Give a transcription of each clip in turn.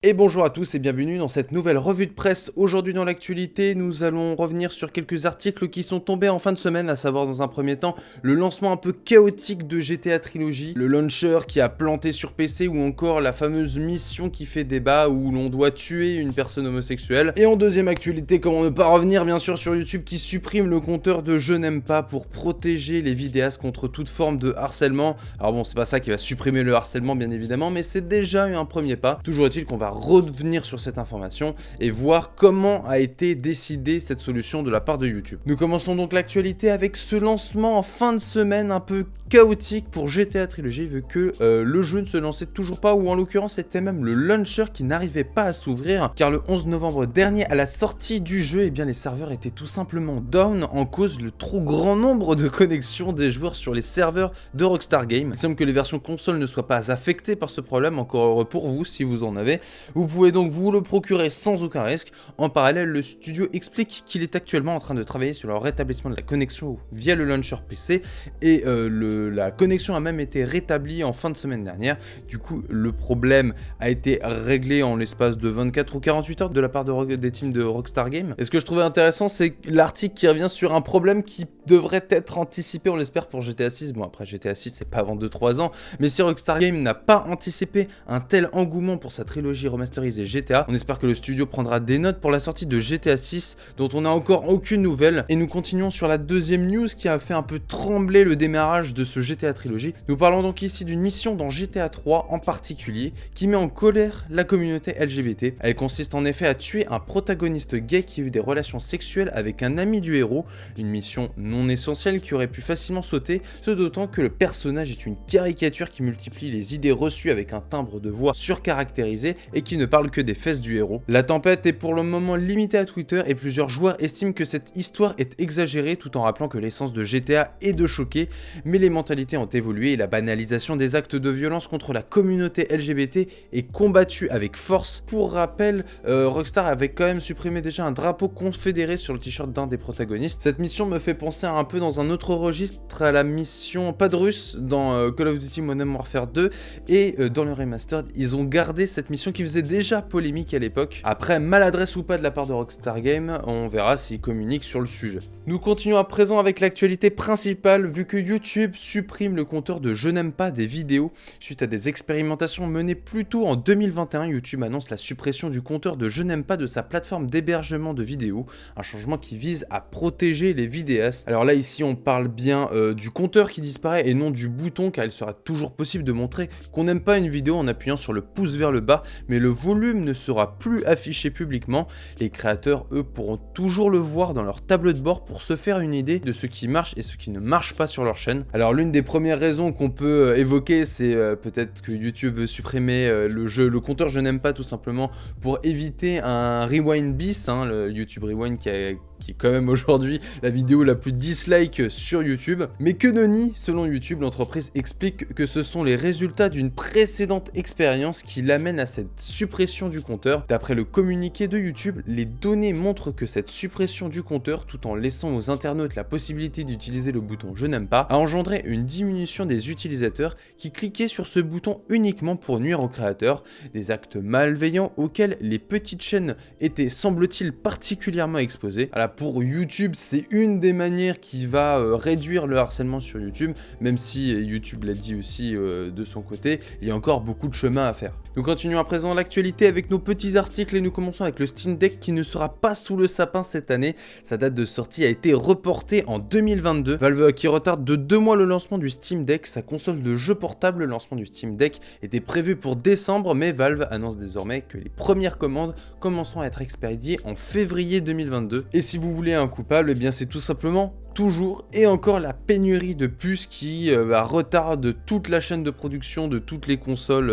Et bonjour à tous et bienvenue dans cette nouvelle revue de presse. Aujourd'hui dans l'actualité, nous allons revenir sur quelques articles qui sont tombés en fin de semaine, à savoir dans un premier temps le lancement un peu chaotique de GTA Trilogy, le launcher qui a planté sur PC ou encore la fameuse mission qui fait débat où l'on doit tuer une personne homosexuelle. Et en deuxième actualité, comment ne pas revenir bien sûr sur YouTube qui supprime le compteur de je n'aime pas pour protéger les vidéastes contre toute forme de harcèlement. Alors bon, c'est pas ça qui va supprimer le harcèlement bien évidemment, mais c'est déjà un premier pas. Toujours est-il qu'on va revenir sur cette information et voir comment a été décidée cette solution de la part de YouTube. Nous commençons donc l'actualité avec ce lancement en fin de semaine un peu chaotique pour GTA Trilogy vu que le jeu ne se lançait toujours pas, ou en l'occurrence c'était même le launcher qui n'arrivait pas à s'ouvrir, car le 11 novembre dernier à la sortie du jeu, eh bien les serveurs étaient tout simplement down en cause le trop grand nombre de connexions des joueurs sur les serveurs de Rockstar Games. Il semble que les versions console ne soient pas affectées par ce problème, encore heureux pour vous si vous en avez. Vous pouvez donc vous le procurer sans aucun risque. En parallèle, le studio explique qu'il est actuellement en train de travailler sur le rétablissement de la connexion via le launcher PC et la connexion a même été rétablie en fin de semaine dernière. Du coup, le problème a été réglé en l'espace de 24 ou 48 heures de la part des teams de Rockstar Games. Et ce que je trouvais intéressant, c'est l'article qui revient sur un problème qui devrait être anticipé, on l'espère, pour GTA 6. Bon, après GTA 6, c'est pas avant 2-3 ans, mais si Rockstar Games n'a pas anticipé un tel engouement pour sa trilogie remasterisée GTA, on espère que le studio prendra des notes pour la sortie de GTA 6, dont on n'a encore aucune nouvelle. Et nous continuons sur la deuxième news qui a fait un peu trembler le démarrage de ce GTA Trilogy. Nous parlons donc ici d'une mission dans GTA 3 en particulier, qui met en colère la communauté LGBT. Elle consiste en effet à tuer un protagoniste gay qui a eu des relations sexuelles avec un ami du héros, une mission non essentielle qui aurait pu facilement sauter, ce d'autant que le personnage est une caricature qui multiplie les idées reçues avec un timbre de voix surcaractérisé et qui ne parle que des fesses du héros. La tempête est pour le moment limitée à Twitter et plusieurs joueurs estiment que cette histoire est exagérée, tout en rappelant que l'essence de GTA est de choquer, mais les mentalités ont évolué et la banalisation des actes de violence contre la communauté LGBT est combattue avec force. Pour rappel, Rockstar avait quand même supprimé déjà un drapeau confédéré sur le t-shirt d'un des protagonistes. Cette mission me fait penser un peu dans un autre registre à la mission Pas de Russe dans Call of Duty Modern Warfare 2, et dans le remastered, ils ont gardé cette mission qui faisait déjà polémique à l'époque. Après, maladresse ou pas de la part de Rockstar Games, on verra s'ils communiquent sur le sujet. Nous continuons à présent avec l'actualité principale, vu que YouTube supprime le compteur de je n'aime pas des vidéos. Suite à des expérimentations menées plus tôt en 2021, YouTube annonce la suppression du compteur de je n'aime pas de sa plateforme d'hébergement de vidéos, un changement qui vise à protéger les vidéastes. Alors là, ici, on parle bien du compteur qui disparaît et non du bouton, car il sera toujours possible de montrer qu'on n'aime pas une vidéo en appuyant sur le pouce vers le bas, mais le volume ne sera plus affiché publiquement. Les créateurs, eux, pourront toujours le voir dans leur tableau de bord pour se faire une idée de ce qui marche et ce qui ne marche pas sur leur chaîne. Alors l'une des premières raisons qu'on peut évoquer, c'est peut-être que YouTube veut supprimer le compteur je n'aime pas, tout simplement pour éviter un rewind bis, le YouTube Rewind qui est quand même aujourd'hui la vidéo la plus dislike sur YouTube. Mais que nenni, selon YouTube, l'entreprise explique que ce sont les résultats d'une précédente expérience qui l'amène à cette suppression du compteur. D'après le communiqué de YouTube, les données montrent que cette suppression du compteur, tout en laissant aux internautes la possibilité d'utiliser le bouton je n'aime pas, a engendré une diminution des utilisateurs qui cliquaient sur ce bouton uniquement pour nuire aux créateurs, des actes malveillants auxquels les petites chaînes étaient, semble-t-il, particulièrement exposées. Alors pour YouTube, c'est une des manières qui va réduire le harcèlement sur YouTube, même si YouTube l'a dit aussi de son côté, il y a encore beaucoup de chemin à faire. Nous continuons à présent l'actualité avec nos petits articles et nous commençons avec le Steam Deck qui ne sera pas sous le sapin cette année. Sa date de sortie a été reportée en 2022. Valve qui retarde de 2 mois le lancement du Steam Deck, sa console de jeu portable. Le lancement du Steam Deck était prévu pour décembre, mais Valve annonce désormais que les premières commandes commenceront à être expédiées en février 2022. Et si vous voulez un coupable, eh bien c'est tout simplement toujours et encore la pénurie de puces qui retarde toute la chaîne de production de toutes les consoles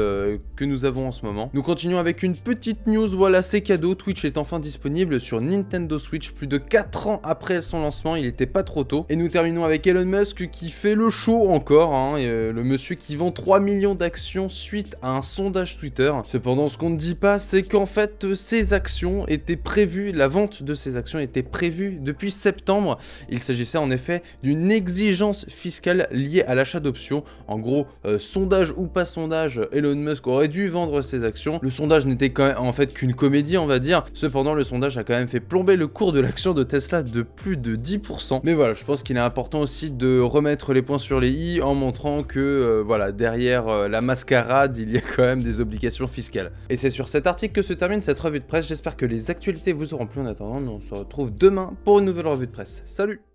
que nous avons en ce moment. Nous continuons avec une petite news, voilà, c'est cadeau, Twitch est enfin disponible sur Nintendo Switch plus de 4 ans après son lancement, il était pas trop tôt. Et nous terminons avec Elon Musk qui fait le show encore, le monsieur qui vend 3 millions d'actions suite à un sondage Twitter. Cependant, ce qu'on ne dit pas, c'est qu'en fait, ces actions étaient prévues, la vente de ces actions était prévue depuis septembre. Il s'agissait Tesla en effet d'une exigence fiscale liée à l'achat d'options. En gros, sondage ou pas sondage, Elon Musk aurait dû vendre ses actions. Le sondage n'était quand même en fait qu'une comédie, on va dire. Cependant, le sondage a quand même fait plomber le cours de l'action de Tesla de plus de 10%. Mais voilà, je pense qu'il est important aussi de remettre les points sur les i en montrant que voilà, derrière la mascarade, il y a quand même des obligations fiscales. Et c'est sur cet article que se termine cette revue de presse. J'espère que les actualités vous auront plu. En attendant, on se retrouve demain pour une nouvelle revue de presse. Salut!